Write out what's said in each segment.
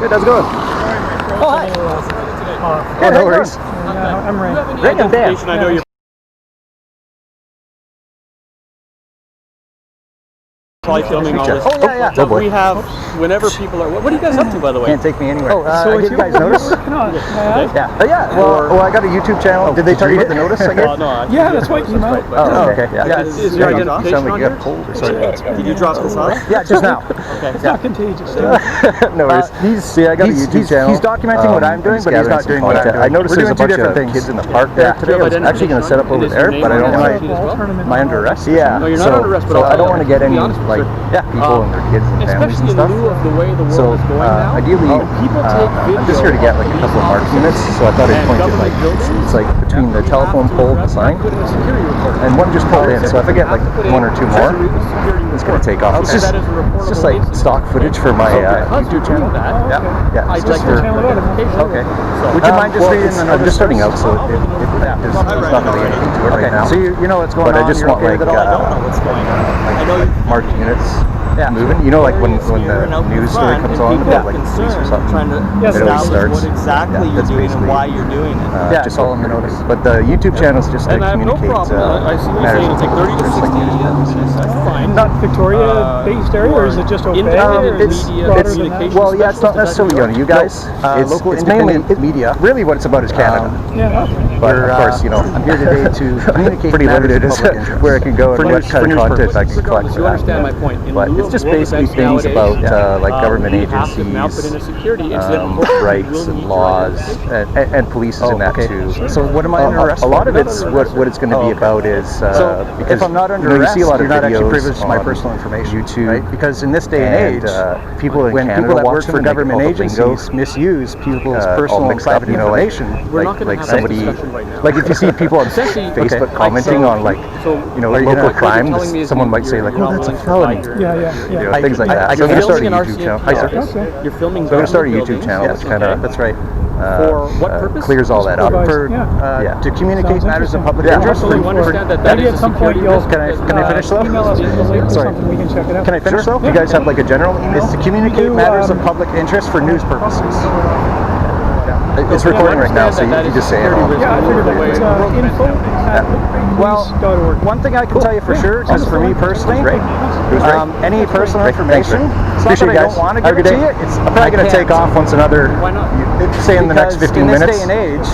Good. How's it going? Oh, hi. Yeah, no worries. I'm Ray. Ray and Dan. I know you're probably filming all this. Oh, yeah. So we have, whenever people are, what are you guys up to, by the way? Can't take me anywhere. So did you guys notice? Yeah. Well, I got a YouTube channel. Did they tell you about the notice? I guess. No. Yeah, that's what came out. Oh, okay. Yeah. Is your identification Sound like on you here? got cold or something. Did you drop this off? Yeah, just now. Okay. It's not contagious. No worries. I got a YouTube channel. He's documenting what I'm doing, but he's not doing what I'm doing. I noticed there's a bunch of kids in the park there today. I was actually going to set up over there, but I don't know. Am I under arrest? Yeah. No, you're not under arrest, but so I don't want to get any people and their kids and families and stuff. Especially in lieu of the way the world is going now. Ideally, people take I'm just here to get like a couple of mark units, so I thought I'd point it like it's like between the telephone pole and the sign, and one just pulled in. So if I get like one or two more, it's going to take off. It's just like stock footage for my YouTube channel. Yeah. It's just for. Okay. Would you mind just reading the notice? I'm just starting out, so there's not really anything to it right now. So you know what's going on. But I just want like marked units. Moving, you know, like when the news story comes on about like police or something, it always starts. What exactly you're doing and why you're doing it. Just all in the notice. But the YouTube channel is just to communicate I see what you're saying. It's like 30 to 60 minutes. That's fine. Not Victoria-based area, or is it just okay? Well, yeah, it's not necessarily on you guys. It's mainly media. Really, what it's about is Canada. But of course, you know, I'm here today to communicate. Pretty limited as where I can go and what kind of content I can collect. You understand my point? But it's just basically things about like government agencies, rights and laws, and police is in that too. So what am I under arrest? A lot of it's what it's going to be about is because if I'm not under arrest, you see a lot of videos, you're not actually privileged to my personal information, YouTube, right? Because in this day and age, people in Canada that work for government agencies misuse people's personal and private information. Like somebody, like if you see people on Facebook commenting on like local crimes, someone might say like, oh, that's a felony. Things like that. So I'm going to start a YouTube channel. Hi, sir. You're filming. So I'm going to start a YouTube channel, which kind of for what purpose? Clears all that up. To communicate matters of public interest. You understand that is a security risk. Can I finish though? Sorry. Can I finish though? You guys have like a general email? It's to communicate matters of public interest for news purposes. It's recording right now, so you can just say it all. Well, one thing I can tell you for sure, just for me personally, any personal information, it's not that I don't want to give it to you, I'm probably going to take off once another, say in the next 15 minutes. In this day and age,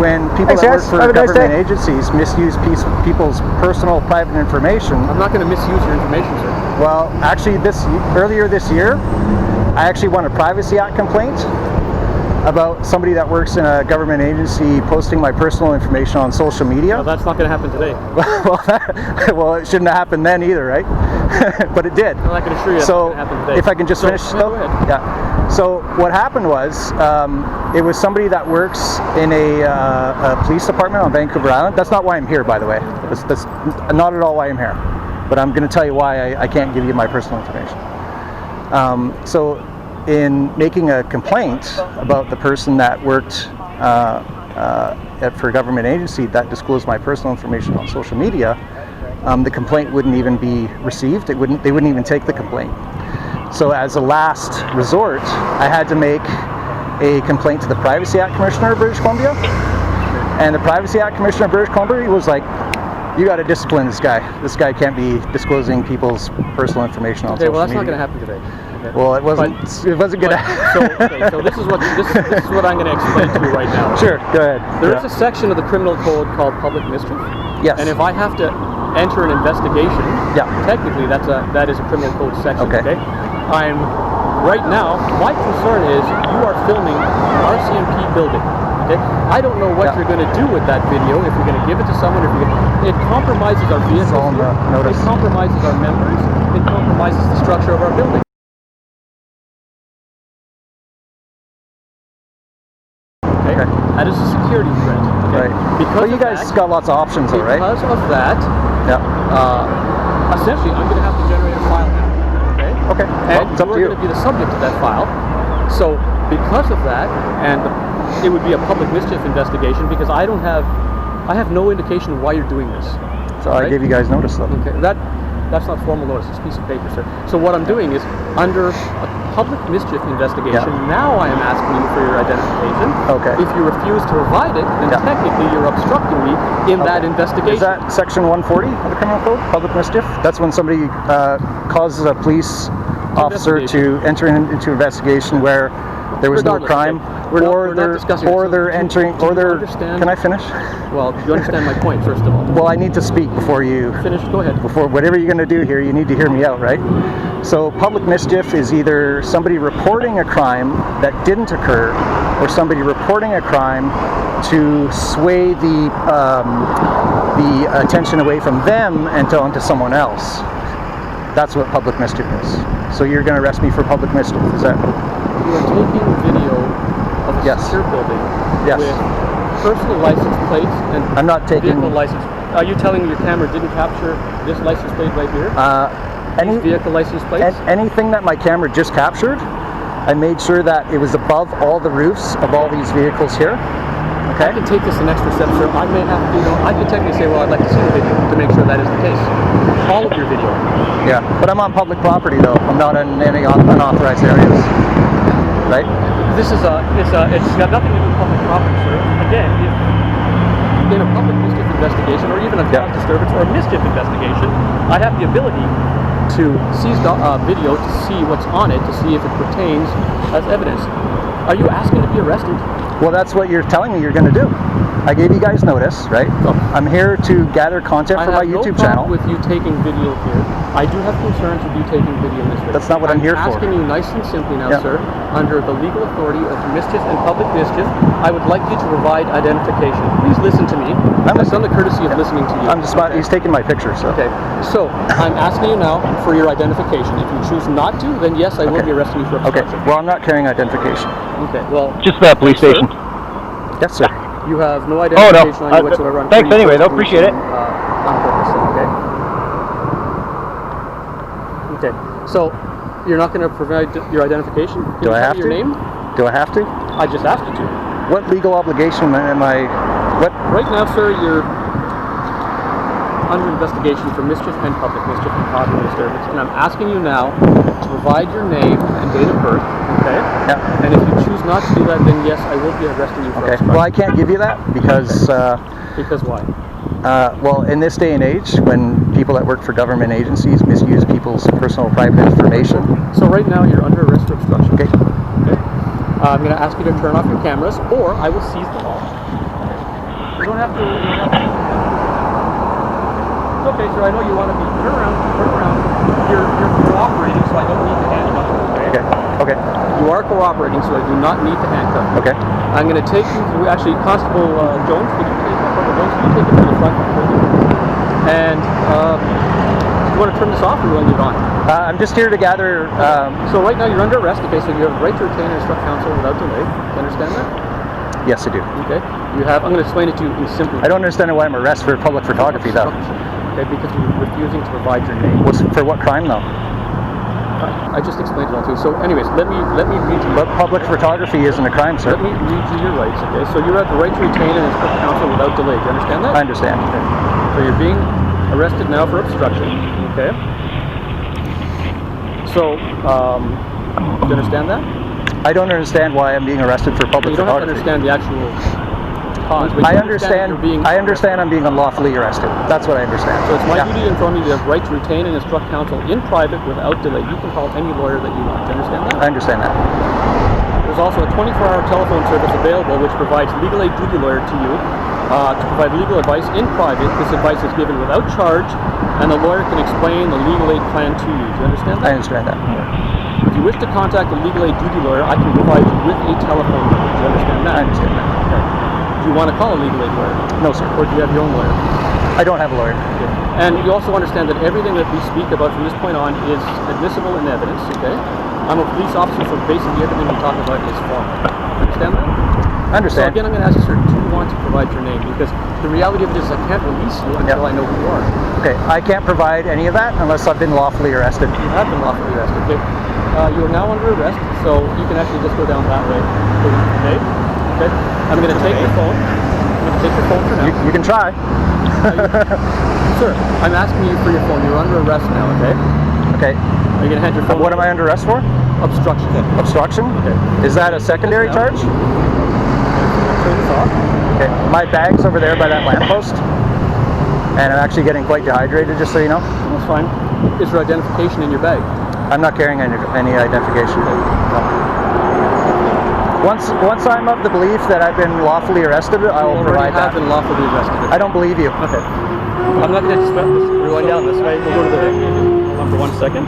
when people that work for government agencies misuse people's personal private information. I'm not going to misuse your information, sir. Well, actually, earlier this year, I actually won a Privacy Act complaint about somebody that works in a government agency posting my personal information on social media. Well, that's not going to happen today. Well, it shouldn't have happened then either, right? But it did. Well, I can assure you that's going to happen today. If I can just finish though? Yeah. So what happened was, it was somebody that works in a police department on Vancouver Island. That's not why I'm here, by the way. That's not at all why I'm here. But I'm going to tell you why I can't give you my personal information. So in making a complaint about the person that worked for a government agency that disclosed my personal information on social media, the complaint wouldn't even be received. They wouldn't even take the complaint. So as a last resort, I had to make a complaint to the Privacy Act Commissioner of British Columbia, and the Privacy Act Commissioner of British Columbia was like, you got to discipline this guy. This guy can't be disclosing people's personal information on social media. Well, that's not going to happen today. Okay. Well, it wasn't going to happen. So this is what I'm going to explain to you right now. Sure, go ahead. There is a section of the criminal code called public mischief. Yes. And if I have to enter an investigation, technically that is a criminal code section. Okay. Right now, my concern is you are filming an RCMP building. Okay? I don't know what you're going to do with that video. If you're going to give it to someone, it compromises our vehicles. It compromises our members. It compromises the structure of our building. Okay? That is a security threat. Okay? Right. But you guys got lots of options, though, right? Because of that, essentially, I'm going to have to generate a file now. Okay. And you're going to be the subject of that file. So because of that, and it would be a public mischief investigation because I have no indication of why you're doing this. So I gave you guys notice though. Okay. That's not formal notice. It's a piece of paper, sir. So what I'm doing is, under a public mischief investigation, now I am asking you for your identification. Okay. If you refuse to provide it, then technically you're obstructing me in that investigation. Is that section 140 of the criminal code, public mischief? That's when somebody causes a police officer to enter into investigation where there was no crime, or they're entering. Can I finish? Well, you understand my point, first of all. Well, I need to speak before you finish. Go ahead. Before whatever you're going to do here, you need to hear me out, right? So, public mischief is either somebody reporting a crime that didn't occur, or somebody reporting a crime to sway the attention away from them and onto someone else. That's what public mischief is. So you're going to arrest me for public mischief, is that? You are taking video of a secure building with personal license plates and I'm not taking vehicle license. Are you telling me your camera didn't capture this license plate right here? Any vehicle license plates? Anything that my camera just captured, I made sure that it was above all the roofs of all these vehicles here. Okay. I can take this an extra step, sir. I may have to, I can technically say, well, I'd like to see the video to make sure that is the case. All of your video. Yeah, but I'm on public property though. I'm not in any unauthorized areas. Right? It's got nothing to do with public property, sir. Again, if in a public mischief investigation, or even a cause disturbance or a mischief investigation, I have the ability to seize video to see what's on it, to see if it pertains as evidence. Are you asking to be arrested? Well, that's what you're telling me you're going to do. I gave you guys notice, right? Oh. I'm here to gather content for my YouTube channel. With you taking video here, I do have concerns with you taking video in this way. That's not what I'm here for. I'm asking you nice and simply now, sir, under the legal authority of mischief and public mischief, I would like you to provide identification. Please listen to me. I've done the courtesy of listening to you. He's taking my picture, so. Okay, so I'm asking you now for your identification. If you choose not to, then yes, I will be arresting you for obstruction. Okay, well, I'm not carrying identification. Okay, well. Just that police station. Yes, sir. You have no identification on you whatsoever. Thanks anyway, though. Appreciate it. On purpose, okay? Okay, so you're not going to provide your identification? Do I have to? Your name? Do I have to? I just asked you to. What legal obligation am I? What? Right now, sir, you're under investigation for mischief and public mischief and causing disturbance, and I'm asking you now to provide your name and date of birth, okay? Yeah. And if you choose not to do that, then yes, I will be arresting you for obstruction. Well, I can't give you that because... Because why? Well, in this day and age, when people that work for government agencies misuse people's personal private information... So right now, you're under arrest for obstruction. Okay. I'm going to ask you to turn off your cameras, or I will seize them all. You don't have to... It's okay, sir. I know you want to be... Turn around. You're cooperating, so I don't need to handcuff you, Okay. You are cooperating, so I do not need to handcuff you. Okay. I'm going to take you through... Actually, Constable Jones, could you take it to the front? And you want to turn this off, or you want to leave it on? I'm just here to gather... So right now you're under arrest, okay, so you have the right to retain and instruct counsel without delay. Do you understand that? Yes, I do. Okay. You have... I'm going to explain it to you in simple... I don't understand why I'm arrested for public photography, though. Okay, because you're refusing to provide your name. For what crime, though? I just explained it all to you. So anyways, let me read you... But public photography isn't a crime, sir. Let me read you your rights, okay? So you have the right to retain and instruct counsel without delay. Do you understand that? I understand. Okay. So you're being arrested now for obstruction, okay? So, do you understand that? I don't understand why I'm being arrested for public photography. You don't have to understand the actual cause. I understand I'm being unlawfully arrested. That's what I understand. So it's my duty to inform you you have the right to retain and instruct counsel in private without delay. You can call any lawyer that you want. Do you understand that? I understand that. There's also a 24-hour telephone service available which provides legal aid duty lawyer to you to provide legal advice in private. This advice is given without charge, and the lawyer can explain the legal aid plan to you. Do you understand that? I understand that. If you wish to contact a legal aid duty lawyer, I can provide you with a telephone number. Do you understand that? I understand that. Okay. Do you want to call a legal aid lawyer? No, sir. Or do you have your own lawyer? I don't have a lawyer. Okay. And you also understand that everything that we speak about from this point on is admissible in evidence, okay? I'm a police officer, so basically everything we talk about is formal. Understand that? I understand. So again, I'm going to ask you, sir, do you want to provide your name? Because the reality of it is I can't release you until I know who you are. Okay, I can't provide any of that unless I've been lawfully arrested. You have been lawfully arrested, okay? You are now under arrest, so you can actually just go down that way. Okay? I'm going to take your phone. I'm going to I'll take your phone for now. You can try. Sir, I'm asking you for your phone. You're under arrest now, okay? Okay. Are you going to hand your phone? What am I under arrest for? Obstruction. Obstruction? Okay. Is that a secondary charge? Turn this off. Okay. My bag's over there by that lamppost. And I'm actually getting quite dehydrated, just so you know. That's fine. Is your identification in your bag? I'm not carrying any identification. No. Once I'm of the belief that I've been lawfully arrested, I will provide that. You already have been lawfully arrested. I don't believe you. Okay. I'm not going to spend this. We're going down this way. We'll go to the... Hold on for 1 second.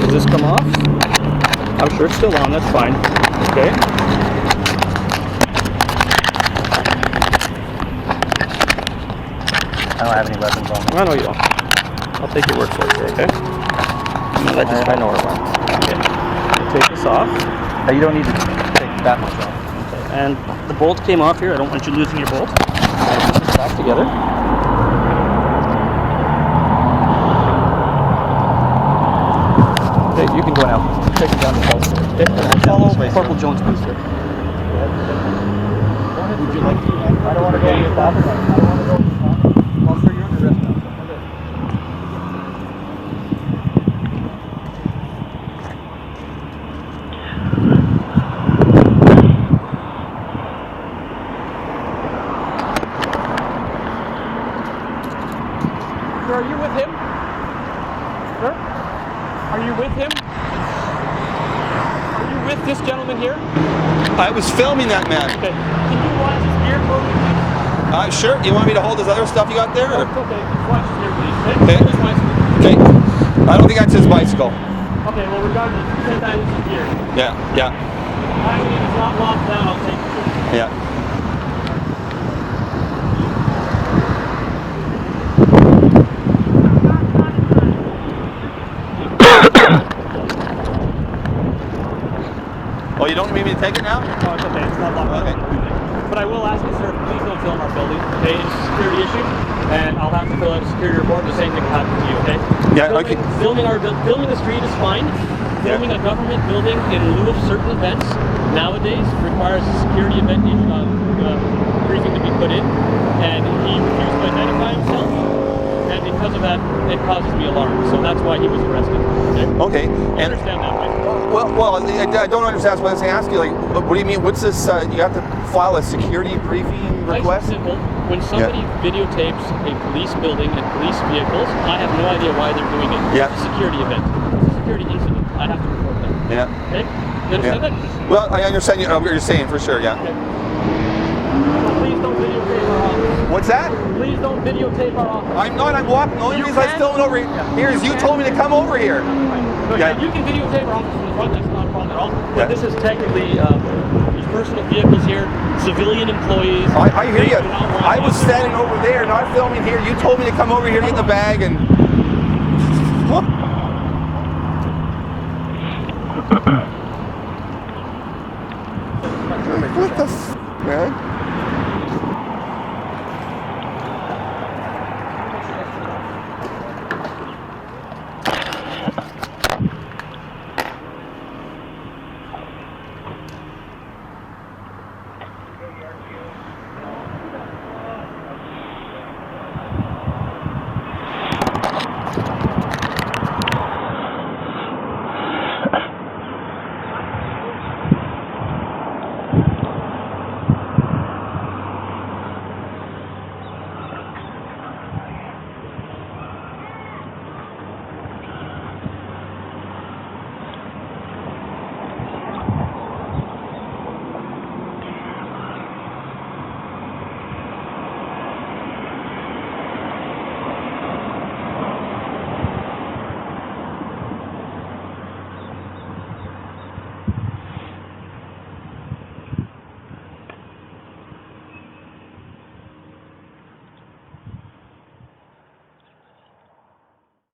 Does this come off? I'm sure it's still on. That's fine. Okay. I don't have any weapons on me. I know you don't. I'll take your word for it, okay? I know where we're at. Okay. Take this off. You don't need to take that much off. Okay. And the bolt came off here. I don't want you losing your bolt. Put this back together. Okay, you can go now. Take it down the pulse. Okay. Follow Corporal Jones, please, sir. Would you like to? I don't want to go to your bathroom. I don't want to go to your bathroom. Well, sir, you're under arrest now. Sir, are you with him? Sir? Are you with him? Are you with this gentleman here? I was filming that man. Okay. Can you watch his gear for me, please? Sure. You want me to hold his other stuff you got there? Or? Okay, just watch his gear, please. Okay. Here's my bicycle. Okay. I don't think that's his bicycle. Okay, well, regardless, you said that is his gear. Yeah. Yeah. I mean, it's not locked down, I'll take it. Yeah. Oh, you don't need me to take it now? Oh, it's okay, it's not locked down. Okay. But I will ask you, sir, please don't film our building, okay? It's a security issue, and I'll have to fill out a security report. The same thing will happen to you, okay? Yeah, okay. Filming the street is fine. Filming a government building in lieu of certain events nowadays requires a security event briefing to be put in, and he refused to identify himself, and because of that, it causes me alarm. So that's why he was arrested. Okay. I And understand that, right? well, I don't understand. What I was going to ask you. Like, what do you mean? What's this? You have to file a security briefing Nice request? and simple. When somebody videotapes a police building and police vehicles, I have no idea why they're doing it. Yeah. It's a security event. It's a security incident. I have to report that. Yeah. Okay? You understand that? Well, I understand what you're saying for sure. Yeah. Okay. So please don't videotape our office. What's that? Please don't videotape our office. I'm not. I'm walking. The only reason I'm still over here is you told me to come over here. Look, Yeah. you can videotape our office from the front. That's not a problem at all. But Yeah. this is technically there's personal vehicles here, civilian employees. I hear They you. do not want I was us- standing over there, not filming here. You told me to come over here to get the bag and. What?